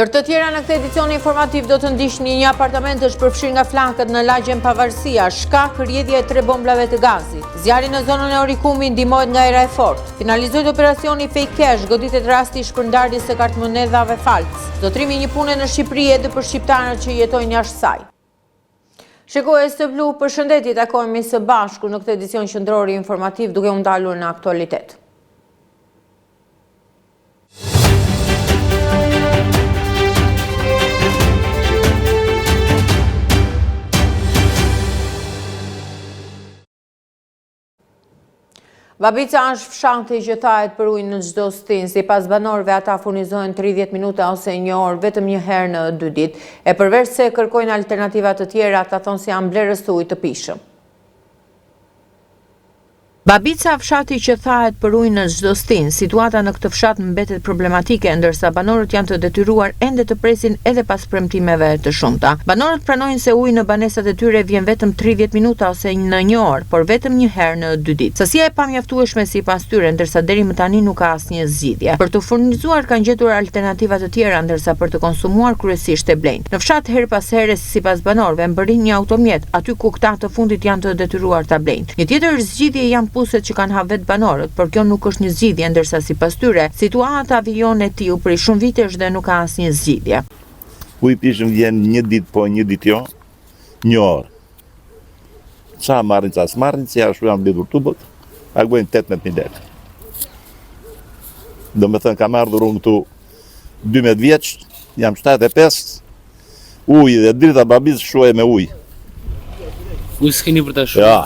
Ndër të tjera në këtë edicion informativ do të ndiqni një apartament është përfshirë nga flankët në lagjen Pavarësia, shkak rrjedhja e 3 bomblave të gazit. Zjarri në zonën e Orikumi ndihmohet nga era e fortë. Finalizohet operacioni Fake Cash, goditet rasti i shpërndarjes së kartmonedhave falc. Zotrimi një pune në Shqipëri edhe për shqiptarët që jetojnë jashtë saj. Shikues të Blu, përshëndetje, takohemi së bashku në këtë edicion qendror informativ duke u ndalur në aktualitet. Babica është fshanti që thahet për ujë në çdo stin. Sipas banorëve, ata furnizohen 30 minuta ose 1 orë vetëm një herë në 2 ditë. E përveç se kërkojnë alternativa të tjera, ata thonë se janë blerës të ujit të pishëm. Babica fshati që thahet për ujë në çdo stin. Situata në këtë fshat mbetet problematike, ndërsa banorët janë të detyruar ende të presin edhe pas premtimeve të shumta. Banorët pranojnë se uji në banesat e tyre vjen vetëm 30 minuta ose në 1 orë, por vetëm një herë në 2 ditë. Sasia e pamjaftueshme sipas tyre, ndërsa deri më tani nuk ka asnjë zgjidhje. Për të furnizuar kanë gjetur alternativa të tjera, ndërsa për të konsumuar kryesisht e blejnë. Në fshat her pas here, sipas banorëve, mbërrin një automjet, aty ku këta të fundit janë të detyruar ta blejnë. Një tjetër zgjidhje janë puset që kanë havet banorët, por kjo nuk është një zgjidhje, ndërsa sipas tyre, situata vijon e tillë për shumë vitesh dhe nuk ka asnjë zgjidhje. Uji pishëm vjen një ditë po, një ditë jo, 1 orë. Qa marrin, qa s'marrin, që ja janë blidur tubët, agojnë 18.000 lekë. Do me thënë, kam ardhur unë këtu 12 vjeç, jam 75, uji dhe drita babis shuaj me uji. Uji s'keni për ta shuaj? Ja.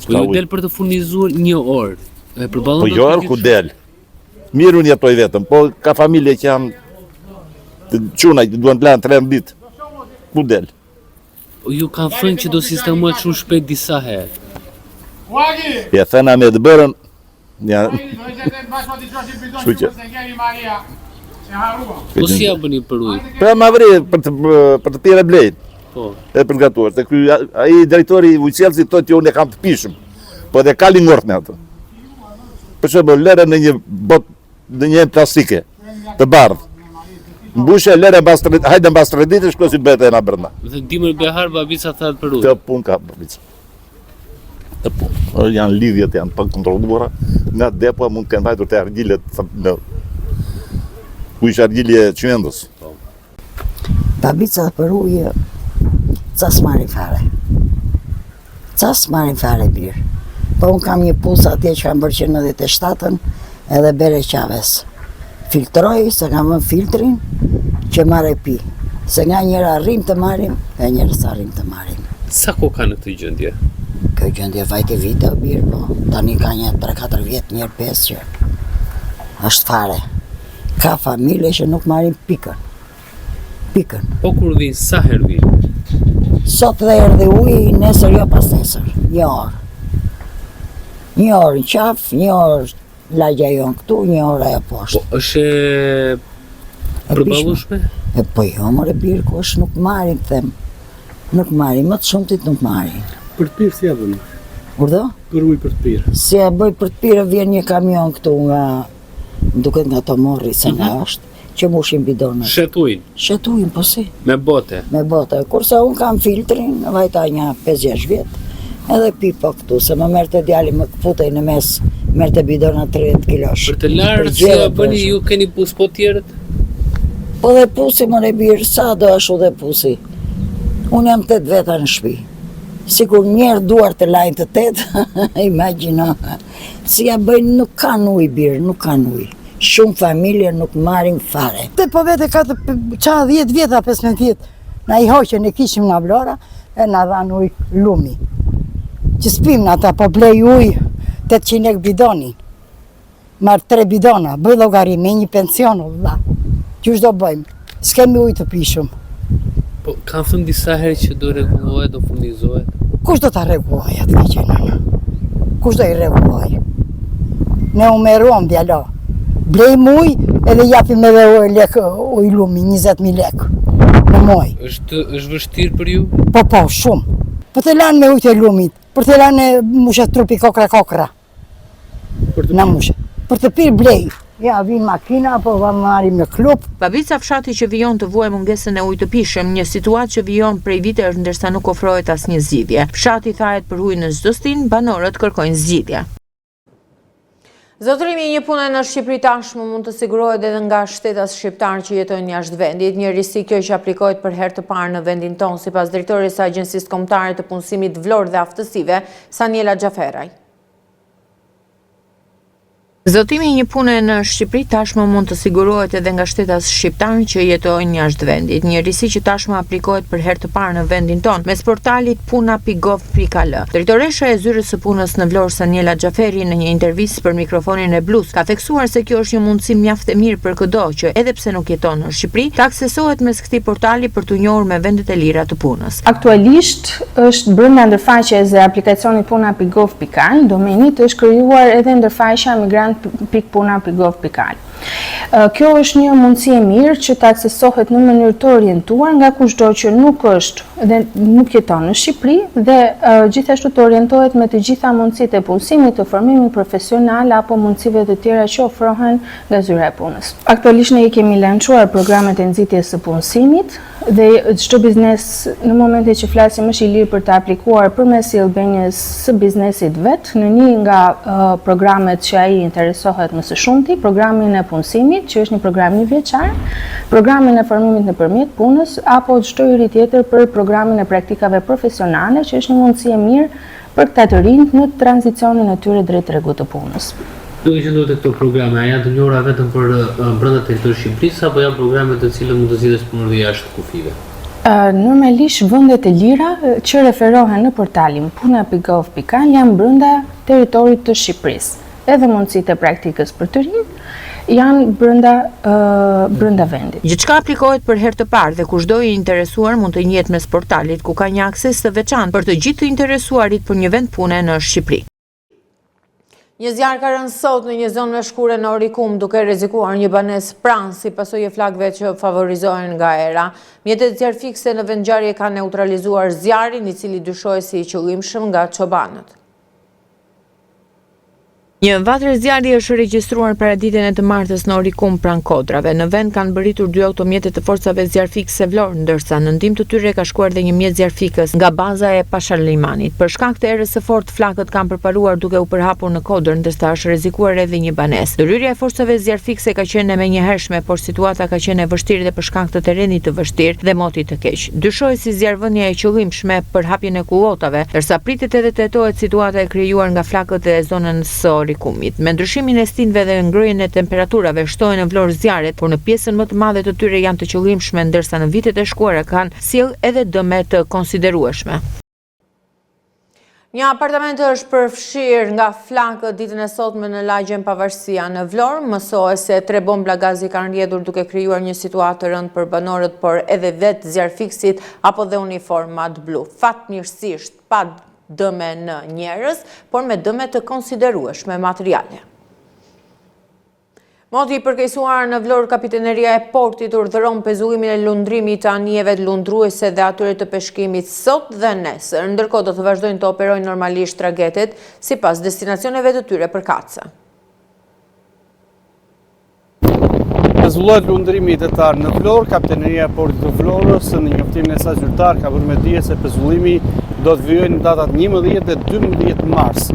Po ju del për të furnizuar 1 orë. Po jo orë ku del. Mirë unë jetoj vetëm, po ka familje që janë çuna që duan plan 3 ditë. Ku del? Po ju kanë thënë që do sistemohet shumë shpejt disa herë. Ja thëna me të bërën. Ja. Po si ja bëni për ujë? Po ma vri për të pirë blejt. Po. E përgatuar. Te ky ai drejtori i Ujësellsi thotë që unë kam të pishëm. Po dhe ka lingort me ato. Për shembull, lere në një bot në një plastike të bardhë. Mbushë lere hajde mbas 3 ditë shko si bëhet na brenda. Dhe dimër behar babica thatë për ujë. Të pun ka babica. Të pun. Janë lidhjet janë pa kontrolluara. Nga depo mund të mbajtur te argjilet në ujë argjilje qendrës. Babica për ujë ca s'marrin fare. Ca s'marrin fare birë. Po unë kam një pulsa atje që kam bërë 97-ën edhe bere qaves. Filtroj, se kam vën filtrin që marrë pi. Se nga njëra arrim të marrim, e njëra s'arrim të marrim. Sa ko ka në këtë gjendje? Kjo gjendje vajte vite birë, po. Tani ka një 3-4 vjetë, njërë 5 që është fare. Ka familje që nuk marrin pikën. Pikën. Po kur vinë, sa herë vinë? Sot dhe erdhi uji, nesër jo pas nesër, 1 orë. 1 orë në qafë, 1 orë lagja jonë këtu, 1 orë ajo poshtë. Po është e përballueshme? Po jo, more birë, ku është nuk marrin, them. Nuk marrin, më të shumtit nuk marrin. Për të pirë si ja bëni? Urdo? Për ujë për të pirë. Si ja bëj për të pirë, vjen një kamion këtu nga, duket nga Tomorri, se nga është, që mushin bidonet. Shetujnë? Shetujnë, po si. Me bote? Me bote. Kurse unë kam filtrin, vajta një 5-6 vjetë, edhe pi po këtu, se më merte djali më futej në mes, merte bidona 30 kilosh. Për të larë, si ja bëni, ju keni pus po tjerët? Po dhe pusi më birë, sa do ashtu dhe pusi. Unë jam 8 veta në shtëpi. Sikur njerë duar të lajnë të 8, imagjino. Si ja bëjnë, nuk kanë ujë birë, nuk kanë ujë. Shumë familje nuk marrin fare. Te po vete ka të qa 10 vjeta, 15 vjetë, na i hoqen e kishim nga Vlora, e na dhanë ujë lumi. Që spim në ata, po blej ujë 800 lek bidonin. Marë 3 bidona, bëj llogari me një pension, valla. Qysh do bëjmë? S'kemi ujë të pishëm. Po kanë thënë disa herë që do rregullohet, do furnizohet. Kush do ta rregulloj atë që nëna? Kush do i rregulloj? Ne u meruam djalo. Blejmë ujë edhe japim edhe ujë lumi, 20.000 lek në muaj. Është vështirë për ju? Po, shumë. Po të lanë me ujë të lumit, për të lanë mushet trupi kokra. Na mushet. Për të pirë blej, Ja, vinë makina, po va marrim në klub. Babica fshati që vijon të vuajë mungesën e ujit të pishëm, një situatë që vijon prej vitesh ndërsa nuk ofrohet asnjë zgjidhje. Fshati thahet për ujë në çdo stin, banorët kërkojnë zgjidhje. Zotërimi, një punë në Shqipëri tashmë mund të sigurohet edhe nga shtetas shqiptar që jetojnë jashtë vendit. Një risi kjo që aplikohet për herë të parë në vendin tonë, sipas drejtores së Agjencisë Kombëtare të Punësimit Vlorë dhe Aftësive, Saniela Xhaferaj. Zotimi, një punë në Shqipëri tashmë mund të sigurohet edhe nga shtetas shqiptar që jetojnë jashtë vendit. Një risi që tashmë aplikohet për herë të parë në vendin tonë mes portalit puna.gov.al. Drejtoresha e zyrës së punës në Vlorë, Saniela Xhaferi, në një intervistë për mikrofonin e Blues, ka theksuar se kjo është një mundësi mjaft e mirë për çdo që edhe pse nuk jeton në Shqipëri, të aksesohet mes këtij portali për të njohur me vendet e lira të punës. Aktualisht është brenda ndërfaqes e aplikacionit puna.gov.al, domenit është krijuar edhe ndërfaqja migrant.puna.gov.al. Kjo është një mundësi e mirë që të aksesohet në mënyrë të orientuar nga kushdo që nuk është dhe nuk jeton në Shqipëri dhe gjithashtu të orientohet me të gjitha mundësitë e punësimit, të formimit profesional apo mundësive të tjera që ofrohen nga zyra e punës. Aktualisht ne i kemi lançuar programet e nxitjes së punësimit dhe çdo biznes në momentin që flasim është i lirë për të aplikuar përmes sjellbenjes së biznesit vet në një nga programet që ai interesohet më së shumti, programin e punësimit, që është një program një vjeçar, programin e formimit nëpërmjet punës apo çdo hyri tjetër për programin e praktikave profesionale, që është një mundësi e mirë për këta të rinjt në tranzicionin e tyre drejt tregut të punës. Duke që ndodhet këto programe, a janë të njohura vetëm për brenda territorit Shqipërisë apo janë programe të cilët mund të zgjidhen punën dhe jashtë kufive? Normalisht vendet e lira që referohen në portalin puna.gov.al janë brenda territorit të Shqipërisë. Edhe mundësitë e praktikës për të rinj janë brenda vendit. Gjithçka aplikohet për herë të parë dhe kushdo i interesuar mund të njihet mes portalit ku ka një akses të veçantë për të gjithë të interesuarit për një vend pune në Shqipëri. Një zjarr ka rënë sot në një zonë meshkure në Orikum duke rrezikuar një banesë pranë si pasojë e flakëve që favorizohen nga era. Mjetet zjarrfikse në vendngjarje kanë neutralizuar zjarrin, i cili dyshohet si i qëllimshëm nga çobanët. Një vatër zjarri është regjistruar paraditën e të martës në Orikum pranë Kodrave. Në vend kanë bërritur 2 automjete të forcave zjarrfikse Vlorë, ndërsa në ndihmë të tyre ka shkuar dhe një mjet zjarrfikës nga baza e Pasharlimanit. Për shkak të erës së fortë, flakët kanë përparuar duke u përhapur në Kodër, ndërsa është rrezikuar edhe një banesë. Ndryrja e forcave zjarrfikse ka qenë e menjëhershme, por situata ka qenë e vështirë dhe për shkak të terrenit të vështirë dhe motit të keq. Dyshohet si zjarrvënia e qëllimshme për hapjen e kullotave, ndërsa pritet edhe të hetohet situata e krijuar nga flakët e zonën së Orikumit. Me ndryshimin e stinëve dhe ngrënien e temperaturave shtohen në Vlorë zjarret, por në pjesën më të madhe të tyre janë të qëllimshme, ndërsa në vitet e shkuara kanë sjell edhe dëme të konsiderueshme. Një apartament është përfshirë nga flakët ditën e sotme në lagjen Pavarësia në Vlorë. Mësohet se 3 bombla gazi kanë rrjedhur duke krijuar një situatë të rëndë për banorët, por edhe vetë zjarrfikësit apo dhe uniformat blu. Fatmirësisht pa dëme në njerëz, por me dëme të konsiderueshme materiale. Moti i përkeqësuar në Vlorë, Kapiteneria e Portit urdhëron pezullimin e lundrimit të anijeve lundruese dhe atyre të peshkimit sot dhe nesër. Ndërkohë do të vazhdojnë të operojnë normalisht tragjetet sipas destinacioneve të tyre përkatëse. Pezullohet lundrimi detar në Vlorë, Kapiteneria e Portit të Vlorës në njoftimin e saj zyrtar ka vënë me dije se pezullimi do të vijojë në datat 11 dhe 12 mars.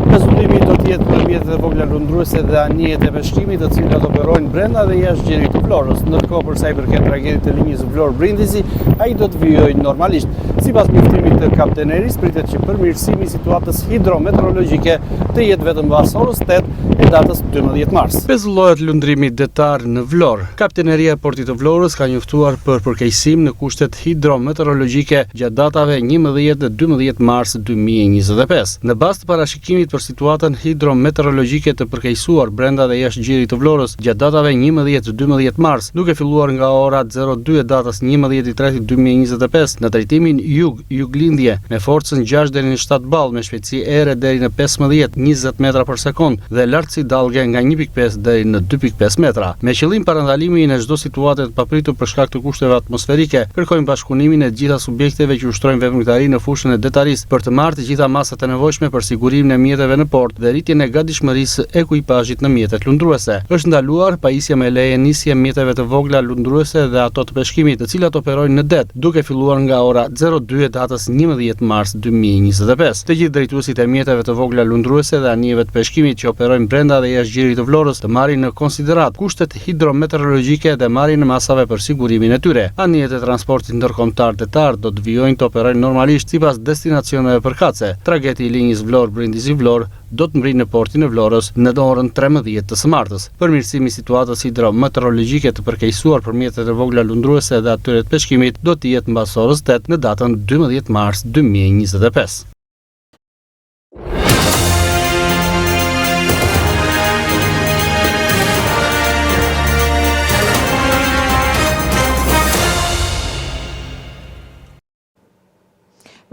Pezullimi do të jetë për mjetet e vogla lundruese dhe anijet e peshkimit, të cilat operojnë brenda dhe jashtë gjerit të Vlorës. Ndërkohë për sa i përket tragjedit të linjës Vlorë-Brindisi, ai do të vijojë normalisht. Sipas njoftimit të kapitenerisë, pritet që përmirësimi i situatës hidrometeorologjike të jetë vetëm pas orës 8 e datës 12 mars. Pezullohet lundrimi detar në Vlorë. Kapiteneria e Portit të Vlorës ka njoftuar për përkeqësim në kushtet hidrometeorologjike gjatë datave 11 dhe 12 mars 2025. Në bazë të parashikimit për situatën hidrometeorologjike të përkeqësuar brenda dhe jashtë gjirit të Vlorës gjatë datave 11 dhe 12 mars, duke filluar nga ora 02 e datës 11/3/2025 në drejtimin jug-juglindje me forcën 6 deri në 7 ball me shpejtësi ere deri në 15-20 metra për sekond dhe lartësi dallgje nga 1.5 deri në 2.5 metra. Me qëllim parandalimin e çdo situate të papritur për shkak të kushteve atmosferike, kërkojmë bashkëpunimin e gjitha subjekteve që ushtrojnë veprimtari në fushën e detarisë për të marrë të gjitha masat e nevojshme për sigurimin e mjeteve mjeteve në port dhe rritjen e gatishmërisë së ekuipazhit në mjetet lundruese. Është ndaluar pajisja me leje nisje mjeteve të vogla lundruese dhe ato të peshkimit, të cilat operojnë në det, duke filluar nga ora 02 e datës 11 mars 2025. Të gjithë drejtuesit e mjeteve të vogla lundruese dhe anijeve të peshkimit që operojnë brenda dhe jashtë gjirit të Vlorës të marrin në konsiderat kushtet hidrometeorologjike dhe marrjen e masave për sigurimin e tyre. Anijet e transportit ndërkombëtar detar do të vijojnë të operojnë normalisht sipas destinacioneve përkatëse. Trageti i linjës Vlorë-Brindisi-Vlorë do të mbrinë në portin e Vlorës në orën 13 të së martës. Përmirësimi i situatës hidrometeorologjike të përkeqësuar për mjetet e vogla lundruese dhe atyre të peshkimit do të jetë mbas orës 8 në datën 12 mars 2025.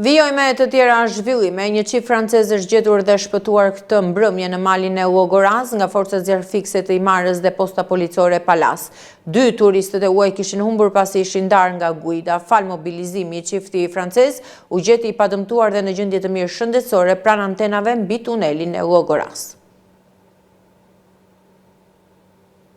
Vijojme të tjera zhvillime, një qif francez është gjetur dhe shpëtuar këtë mbrëmje në malin e Uogoraz nga forcat zjarrfikse të Imarës dhe posta policore Palas. 2 turistët e huaj kishin humbur pasi ishin ndarë nga guida. Fal mobilizimi i qifti francez u gjeti i padëmtuar dhe në gjendje të mirë shëndetësore pranë antenave mbi tunelin e Uogoraz.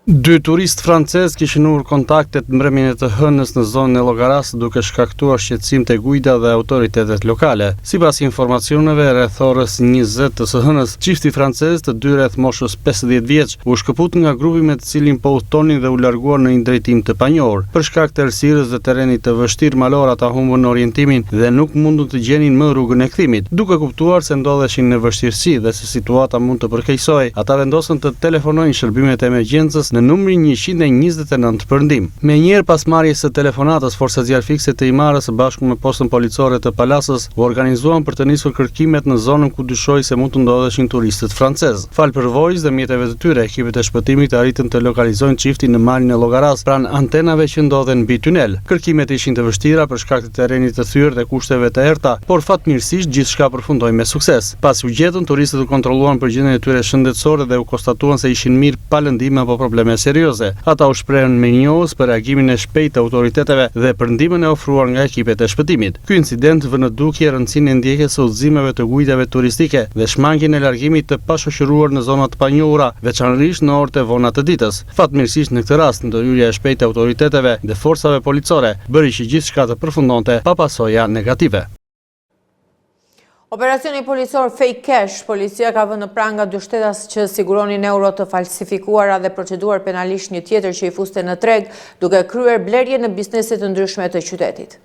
2 turistë francez kishin humbur kontaktet mbrëmjen e të hënës në zonën e Llogaras duke shkaktuar shqetësim te guida dhe autoritetet lokale. Sipas informacioneve, rreth orës 20 të së hënës, çifti francez të dy rreth moshës 50 vjeç u shkëput nga grupi me të cilin po udhtonin dhe u larguar në një drejtim të panjohur. Për shkak të errësirës dhe terrenit të vështirë malor, ata humbën orientimin dhe nuk mundun të gjenin më rrugën e kthimit. Duke kuptuar se ndodheshin në vështirësi dhe se situata mund të përkeqësohej, ata vendosën të telefonojnë shërbimet e emergjencës në numrin 129 për ndihmë. Menjëherë pas marrjes së telefonatës, forcat zjarrfikse të Imarës bashkë me postën policore të Palasës u organizuan për të nisur kërkimet në zonën ku dyshoi se mund të ndodheshin turistët francezë. Fal përvojës dhe mjeteve të tyre, ekipet e shpëtimit arritën të lokalizojnë çiftin në malin e Llogaras pranë antenave që ndodhen mbi tunel. Kërkimet ishin të vështira për shkak të terrenit të thyrë dhe kushteve të errta, por fatmirësisht gjithçka përfundoi me sukses. Pasi u gjetën, turistët u kontrolluan për gjendjen e tyre shëndetësore dhe u konstatuan se ishin mirë pa lëndime apo probleme serioze. Ata u shprehën me njohës për reagimin e shpejtë të autoriteteve dhe për ndihmën e ofruar nga ekipet e shpëtimit. Ky incident vë në dukje rëndësinë e ndjekjes së udhëzimeve të guidave turistike dhe shmangjen e largimit të pashoqëruar në zona të panjohura, veçanërisht në orët e vona të ditës. Fatmirësisht në këtë rast, ndërhyrja e shpejtë e autoriteteve dhe forcave policore bëri që gjithçka të përfundonte pa pasoja negative. Operacioni policor Fake Cash, policia ka vënë në pranga 2 shtetas që siguronin euro të falsifikuara dhe proceduar penalisht një tjetër që i fuste në treg duke kryer blerje në bizneset të ndryshme të qytetit.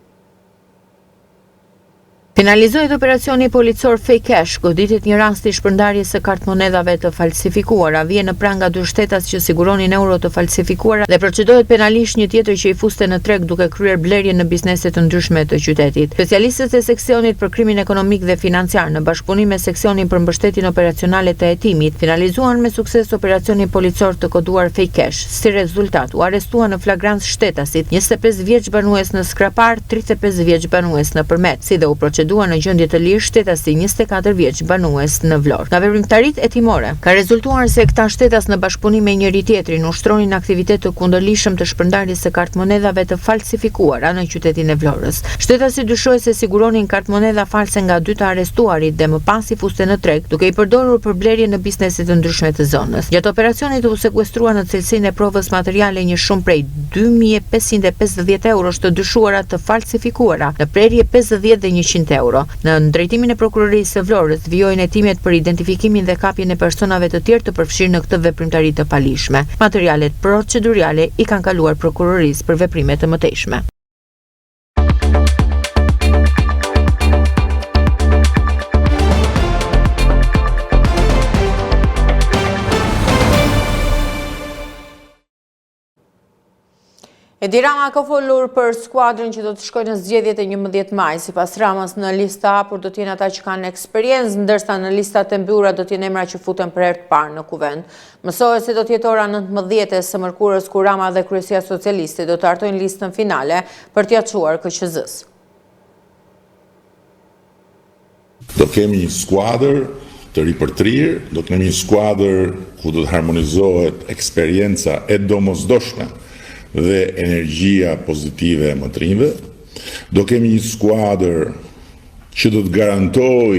Finalizohet operacioni policor Fake Cash, goditet një rast i shpërndarjes së kartmonedhave të falsifikuara, vjen në pranga 2 shtetas që siguronin euro të falsifikuara dhe procedohet penalisht një tjetër që i fuste në treg duke kryer blerje në bizneset të ndryshme të qytetit. Specialistët e seksionit për krimin ekonomik dhe financiar në bashkëpunim me seksionin për mbështetjen operacionale të hetimit finalizuan me sukses operacionin policor të koduar Fake Cash. Si rezultat, u arrestuan në flagrancë shtetasit 25 vjeç banues në Skrapar, 35 vjeç banues në Përmet, si dhe u proceduan në gjendje të lirë shtetasi 24 vjeç banues në Vlorë. Nga veprimtaritë hetimore, ka rezultuar se këta shtetas në bashkëpunim me njëri tjetrin ushtronin aktivitet të kundërlishëm të shpërndarjes së kartmonedhave të falsifikuara në qytetin e Vlorës. Shtetasi dyshoi se siguronin kartmonedha false nga 2 të arrestuarit dhe më pas i fuste në treg, duke i përdorur për blerje në bizneset të ndryshme të zonës. Gjatë operacionit u sekuestrua në cilësinë e provës materiale një shumë prej 2550 eurosh të dyshuara të falsifikuara në prerje 50 dhe 100 euro. Në drejtimin e prokurorisë së Vlorës vijojnë hetimet për identifikimin dhe kapjen e personave të tjerë të përfshirë në këtë veprimtari të palishme. Materialet procedurale i kanë kaluar prokurorisë për veprime të mëtejshme. Edi Rama ka folur për skuadrën që do të shkojnë në zgjedhjet e 11 maj. Sipas Ramës, në lista hapur do të jenë ata që kanë eksperiencë, ndërsa në listat e mbyllura do të jenë emra që futen për herë të parë në kuvend. Mësohet se do të jetë ora 19 së mërkurës kur Rama dhe Kryesia Socialiste do të hartojnë listën finale për t'ia çuar KQZ-s. Do kemi një skuadër të ripërtrirë, do kemi një skuadër ku do të harmonizohet eksperienca e domosdoshme dhe energjia pozitive e motrinjve. Do kemi një skuadër që do të garantoj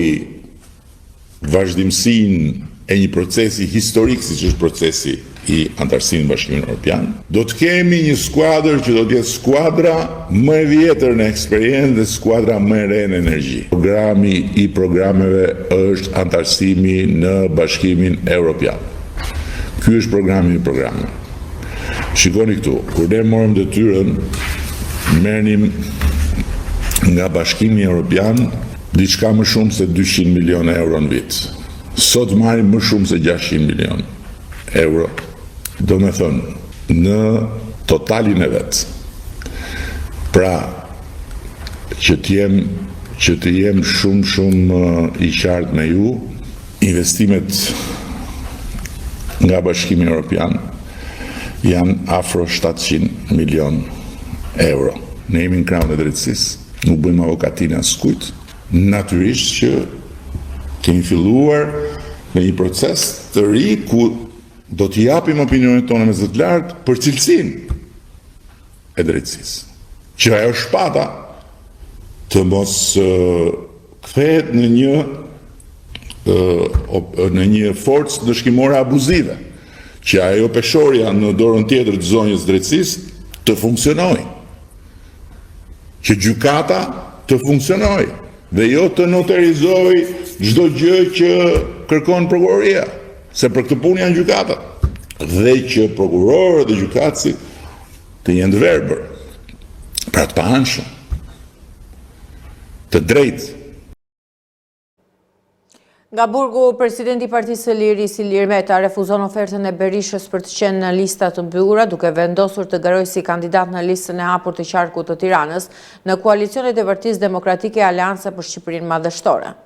vazhdimsinë e një procesi historik siç është procesi i antarësimit në Bashkimin Evropian. Do të kemi një skuadër që do të jetë skuadra më e vjetër në eksperiencë dhe skuadra më e re në energji. Programi i programeve është antarësimi në Bashkimin Evropian. Ky është programi i programeve. Shikoni këtu, kur ne morëm detyrën, merrnim nga Bashkimi Evropian diçka më shumë se 200 milionë euro në vit. Sot marrim më shumë se 600 milionë euro. Do me thënë, në totalin e vetë. Pra, që të jem shumë i qartë me ju, investimet nga Bashkimi Evropian janë afro 700 milion euro. Ne jemi në krahun e drejtësisë, nuk bëjmë avokatinë as kujt, natyrisht që kemi filluar me një proces të ri ku do t'i japim opinionet tona me zë të lartë për cilësinë e drejtësisë. Që ajo shpata të mos kthehet në një forcë dëshkimore abuzive, që ajo peshorja në dorën tjetër të zonjës drejtësisë të funksionojë, që gjykata të funksionojë dhe jo të notarizoj çdo gjë që kërkon prokuroria, se për këtë punë janë gjykatat, dhe që prokurorët dhe gjykatësit të jenë të verbër, pra të paanshëm, të drejtë. Nga Burgu, presidenti i Partisë së Lirisë Ilir Meta refuzon ofertën e Berishës për të qenë në lista të mbyllura, duke vendosur të garojë si kandidat në listën e hapur të qarkut të Tiranës në koalicionet e Partisë Demokratike e Aleanca për Shqipërinë Madhështore.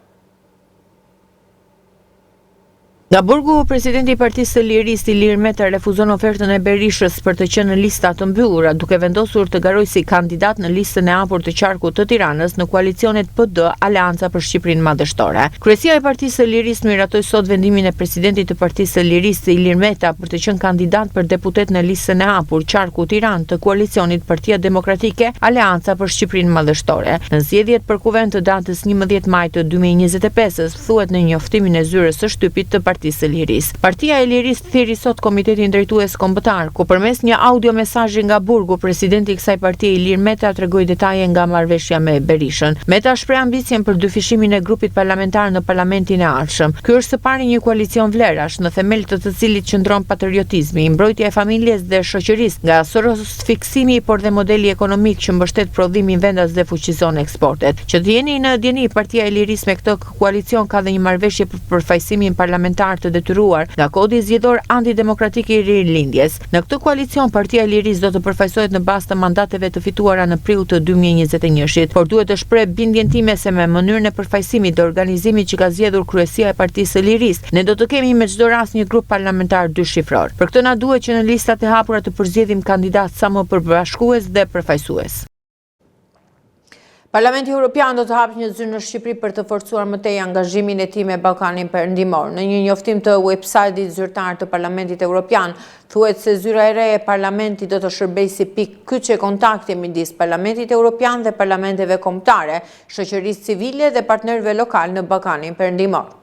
Nga Burgu, presidenti i Partisë së Lirisë Ilir Meta refuzon ofertën e Berishës për të qenë në lista të mbyllura, duke vendosur të garojë si kandidat në listën e hapur të qarkut të Tiranës në koalicionet PD Aleanca për Shqipërinë Madhështore. Kryesia e Partisë së Lirisë miratoi sot vendimin e presidentit të Partisë së Lirisë Ilir Meta për të qenë kandidat për deputet në listën e hapur qarku Tiranë të koalicionit Partia Demokratike Aleanca për Shqipërinë Madhështore. Në zgjedhjet për kuvend të datës 11 maj të 2025, thuhet në njoftimin e zyrës së shtypit të Partisë së Lirisë. Partia e Lirisë thiri sot komitetin drejtues kombëtar, ku përmes një audio mesazhi nga Burgu, presidenti i kësaj partie Ilir Meta tregoi detaje nga marrëveshja me Berishën. Meta shpreh ambicien për dyfishimin e grupit parlamentar në parlamentin e ardhshëm. Ky është së pari një koalicion vlerash, në themel të cilit qëndron patriotizmi, mbrojtja e familjes dhe shoqërisë, nga fiksimi por dhe modeli ekonomik që mbështet prodhimin vendas dhe fuqizon eksportet. Që të jeni në dieni, Partia e Lirisë me këtë koalicion ka dhe një marrëveshje për përfaqësimin parlamentar të detyruar nga kodi zgjedhor antidemokratik i rilindjes. Në këtë koalicion, Partia e Lirisë do të përfaqësohet në bazë të mandateve të fituara në prill të 2021-shit, por duhet të shpreh bindjen time se me mënyrën e përfaqësimit dhe organizimit që ka zgjedhur kryesia e Partisë së Lirisë, ne do të kemi me çdo rast një grup parlamentar dyshifror. Për këtë na duhet që në listat e hapura të përzgjedhim kandidat sa më përbashkues dhe përfaqësues. Parlamenti Evropian do të hapë një zyrë në Shqipëri për të forcuar më tej angazhimin e tij me Ballkanin Perëndimor. Në një njoftim të websajtit zyrtar të Parlamentit Evropian, thuhet se zyra e re e Parlamentit do të shërbejë si pikë kyçe kontakti midis Parlamentit Evropian dhe parlamenteve kombëtare, shoqërisë civile dhe partnerëve lokal në Ballkanin Perëndimor.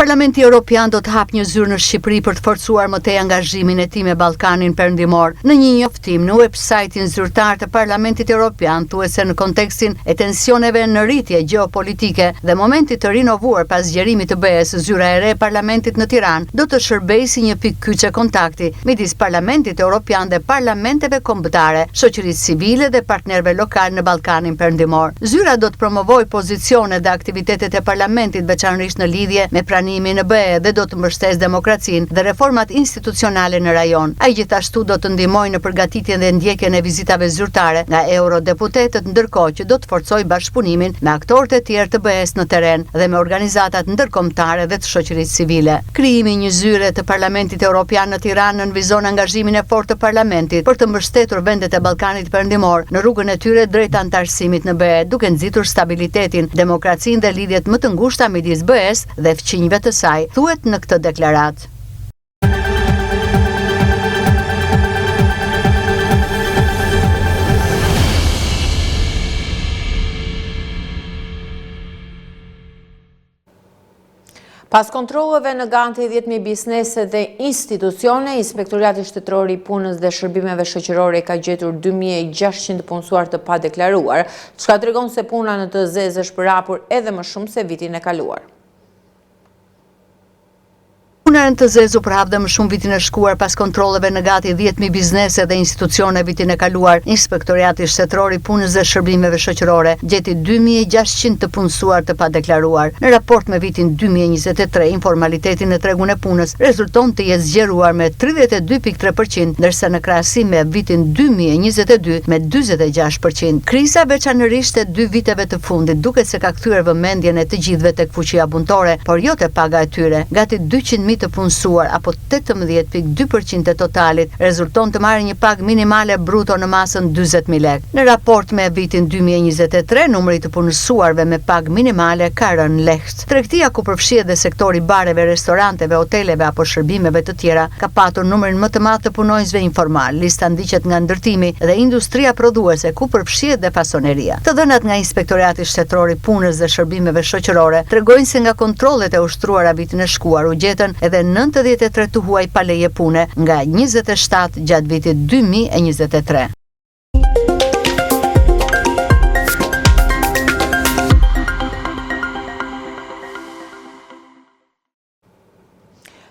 Parlamenti Evropian do të hapë një zyrë në Shqipëri për të forcuar më tej angazhimin e tij me Ballkanin Perëndimor. Në një njoftim në websajtin zyrtar të Parlamentit Evropian, thuhet se në kontekstin e tensioneve në rritje gjeopolitike dhe momentit të rinovuar pas zgjerimit të BE-s, zyra e re e Parlamentit në Tiranë do të shërbejë si një pikë kyçe kontakti midis Parlamentit Evropian dhe parlamenteve kombëtare, shoqërisë civile dhe partnerëve lokal në Ballkanin Perëndimor. Zyra do të promovojë pozicionet dhe aktivitetet e Parlamentit, veçanërisht në lidhje me në BE dhe do të mbështesë demokracinë dhe reformat institucionale në rajon. Ai gjithashtu do të ndihmojë në përgatitjen dhe ndjekjen e vizitave zyrtare nga eurodeputetët, ndërkohë që do të forcojë bashkëpunimin me aktorët e tjerë të BE-s në terren dhe me organizatat ndërkombëtare dhe të shoqërisë civile. Krijimi i një zyre të Parlamentit Evropian në Tiranë nënvizon angazhimin e fortë të Parlamentit për të mbështetur vendet e Ballkanit Perëndimor në rrugën e tyre drejt antarësimit në BE, duke nxitur stabilitetin, demokracinë dhe lidhjet më të ngushta midis BE-s dhe fqinjve të saj, thuhet në këtë deklaratë. Pas kontrolleve në gati 10.000 biznese dhe institucione, Inspektorati Shtetëror i Punës dhe Shërbimeve Shoqërore ka gjetur 2.600 punësuar të padeklaruar, çka tregon se puna në të zezë është përhapur edhe më shumë se vitin e kaluar. Puna në të zezë u përhap dhe më shumë vitin e shkuar pas kontrolleve në gati 10.000 biznese dhe institucione vitin e kaluar. Inspektoriati Shtetëror i Punës dhe Shërbimeve Shoqërore gjeti 2.600 të punësuar të padeklaruar. Në raport me vitin 2023, informalitetin në tregun e punës rezulton të jetë zgjeruar me 32.3%, ndërsa në krahasim me vitin 2022 me 46%. Kriza veçanërisht e 2 viteve të fundit duket se ka kthyer vëmendjen e të gjithëve tek fuqia punëtore, por jo te paga e tyre. Gati 200.000 të punësuar, apo 18.2% e totalit, rezulton të marrë një pagë minimale bruto në masën 20.000 lekë. Në raport me vitin 2023, numri të punësuarve me pagë minimale ka rënë lehtë. Tregtia, ku përfshihet dhe sektori bareve, restoranteve, hoteleve apo shërbimeve të tjera, ka patur numrin më të madh të punonjësve informal. Lista ndiqet nga ndërtimi dhe industria prodhuese, ku përfshihet dhe fasoneria. Të dhënat nga Inspektorati Shtetëror i Punës dhe Shërbimeve Shoqërore tregojnë se nga kontrollet e ushtruara vitin e shkuar u gjetën edhe 93 të huaj pa leje pune nga 27 gjatë vitit 2023.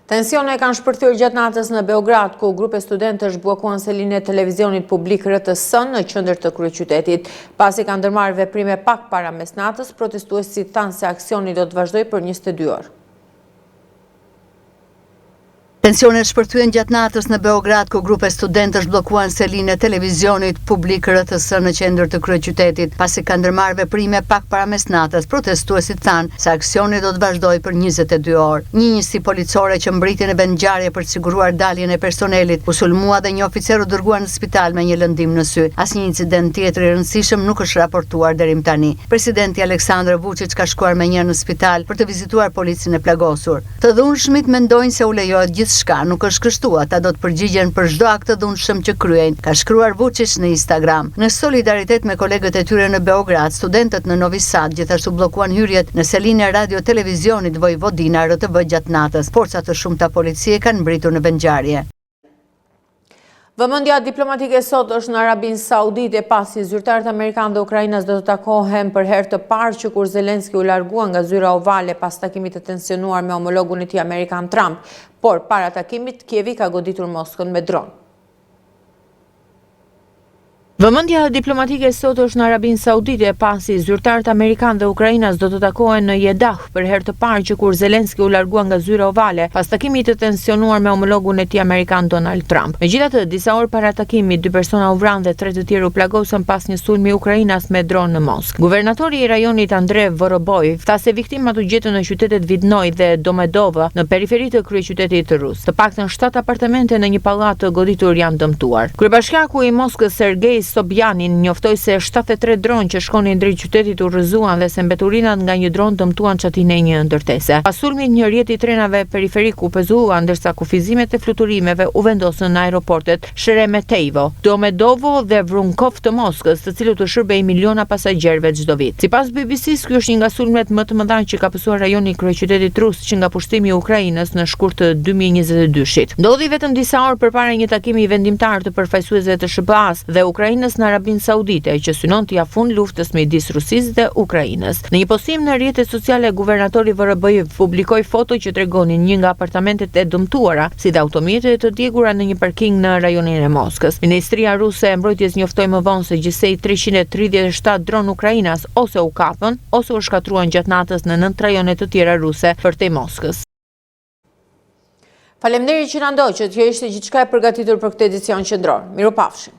Tensione kanë shpërthyer gjatë natës në Beograd, ku grupe studentësh bllokuan selinë e televizionit publik RTS në qendër të kryeqytetit. Pasi kanë ndërmarrë veprime pak para mesnatës, protestuesit thanë se aksioni do të vazhdojë për 22 orë. Tensionet shpërthyen gjatë natës në Beograd, ku grupe studentësh bllokuan selinë e televizionit publik RTS në qendër të kryeqytetit. Pasi kanë ndërmarrë veprime pak para mesnatës, protestuesit thanë se aksioni do të vazhdojë për 22 orë. Një njësi policore që mbriti në vendngjarje për të siguruar daljen e personelit, u sulmua dhe një oficer u dërguar në spital me një lëndim në sy. Asnjë incident tjetër i rëndësishëm nuk është raportuar deri më tani. Presidenti Aleksandar Vučić ka shkuar me një në spital për të vizituar policin e plagosur. Të dhunshmit mendojnë se u lejohet shka nuk është kështu, ata do të përgjigjen për çdo akt të dhunshëm që kryejnë, ka shkruar Vučić në Instagram. Në solidaritet me kolegët e tyre në Beograd, studentët në Novi Sad gjithashtu bllokuan hyrjet në selinë e radio televizionit Vojvodina RTV gjatë natës. Forca të shumta policie kanë mbritur në vendngjarje. Vëmendja diplomatike sot është në Arabinë Saudite, pasi zyrtarët amerikanë dhe Ukrainës do të takohen për herë të parë që kur Zelenski u largua nga zyra ovale pas takimit të tensionuar me homologun e tij amerikan Trump, por para takimit Kievi ka goditur Moskën me dron. Vëmendja diplomatike sot është në Arabinë Saudite, pasi zyrtarët amerikanë dhe Ukrainës do të takohen në Jeddah për herë të parë që kur Zelenski u largua nga zyra ovale pas takimit të tensionuar me homologun e tij amerikan Donald Trump. Megjithatë, disa orë para takimit, 2 persona u vranë dhe 3 të tjerë u plagosën pas një sulmi Ukrainas me dron në Moskë. Guvernatori i rajonit Andrei Voroboj tha se viktimat u gjetën në qytetet Vidnoj dhe Domodedovë në periferi të kryeqytetit rus. Të paktën 7 apartamente në një pallat të goditur janë dëmtuar. Kryebashkiaku i Moskës Sergej Sobjanin njoftoi se 73 dronë që shkonin drejt qytetit u rrëzuan dhe se mbeturinat nga një dron dëmtuan çatinë e një ndërtese. Pas sulmit, një rjet i trenave periferik u pezuan, ndërsa kufizimet e fluturimeve u vendosën në aeroportet Sheremetyevo, Domodedovo dhe Vrunkov të Moskës, të cilët u shërbejnë miliona pasagjerëve çdo vit. Sipas BBC-s, ky është një nga sulmet më të mëdha që ka pësuar rajoni i kryeqytetit rus që nga pushtimi i Ukrainës në shkurt të 2022-shit. Ndodhi vetëm disa orë përpara një takimi vendimtar të përfaqësuesve të SBA-s dhe Ukrainës në Arabinë Saudite, që synon të jap fund luftës midis Rusisë dhe Ukrainës. Në një postim në rrjetet sociale, guvernatori VRB publikoi foto që tregonin një nga apartamentet e dëmtuara, si dhe automjetet të djegura në një parking në rajonin e Moskës. Ministria ruse e mbrojtjes njoftoi më vonë se gjithsej 337 dronë ukrainas ose u kapën ose u shkatruan gjatë natës në 9 rajone të tjera ruse përtej Moskës. Faleminderit që na ndoqët, kjo ishte gjithçka e përgatitur për këtë edicion qendror. Mirupafshim.